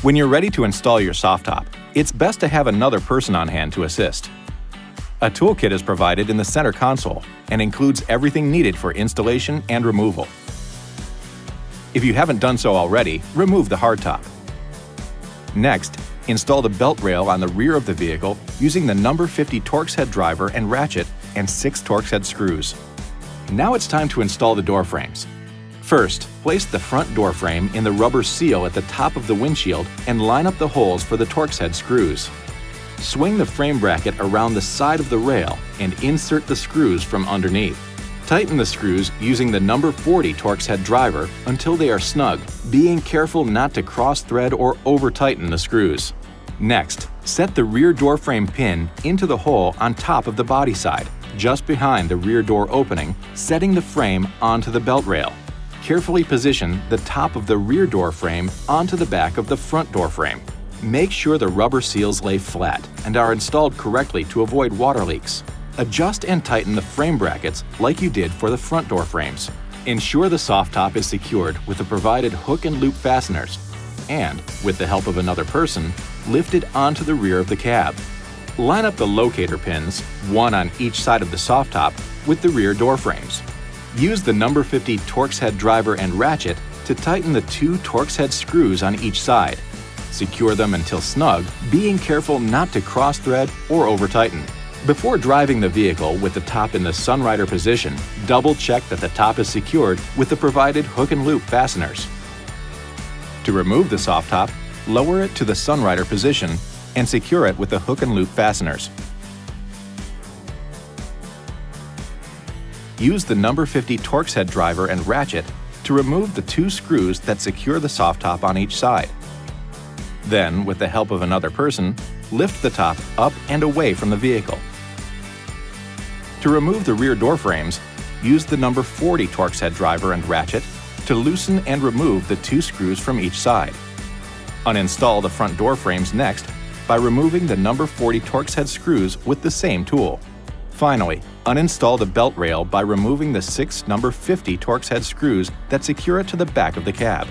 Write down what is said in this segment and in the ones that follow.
When you're ready to install your soft top, it's best to have another person on hand to assist. A toolkit is provided in the center console and includes everything needed for installation and removal. If you haven't done so already, remove the hardtop. Next, install the belt rail on the rear of the vehicle using the number 50 Torx head driver and ratchet and 6 Torx head screws. Now it's time to install the door frames. First, place the front door frame in the rubber seal at the top of the windshield and line up the holes for the Torx head screws. Swing the frame bracket around the side of the rail and insert the screws from underneath. Tighten the screws using the number 40 Torx head driver until they are snug, being careful not to cross-thread or over-tighten the screws. Next, set the rear door frame pin into the hole on top of the body side, just behind the rear door opening, setting the frame onto the belt rail. Carefully position the top of the rear door frame onto the back of the front door frame. Make sure the rubber seals lay flat and are installed correctly to avoid water leaks. Adjust and tighten the frame brackets like you did for the front door frames. Ensure the soft top is secured with the provided hook and loop fasteners, and, with the help of another person, lift it onto the rear of the cab. Line up the locator pins, one on each side of the soft top, with the rear door frames. Use the number 50 Torx head driver and ratchet to tighten the 2 Torx head screws on each side. Secure them until snug, being careful not to cross-thread or over-tighten. Before driving the vehicle with the top in the Sunrider position, double-check that the top is secured with the provided hook and loop fasteners. To remove the soft top, lower it to the Sunrider position and secure it with the hook and loop fasteners. Use the number 50 Torx head driver and ratchet to remove the 2 screws that secure the soft top on each side. Then, with the help of another person, lift the top up and away from the vehicle. To remove the rear door frames, use the number 40 Torx head driver and ratchet to loosen and remove the 2 screws from each side. Uninstall the front door frames next by removing the number 40 Torx head screws with the same tool. Finally, uninstall the belt rail by removing the 6 number 50 Torx head screws that secure it to the back of the cab.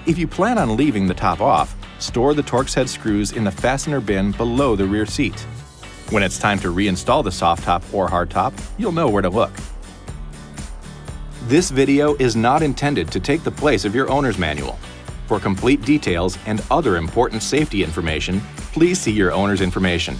If you plan on leaving the top off, store the Torx head screws in the fastener bin below the rear seat. When it's time to reinstall the soft top or hard top, you'll know where to look. This video is not intended to take the place of your owner's manual. For complete details and other important safety information, please see your owner's information.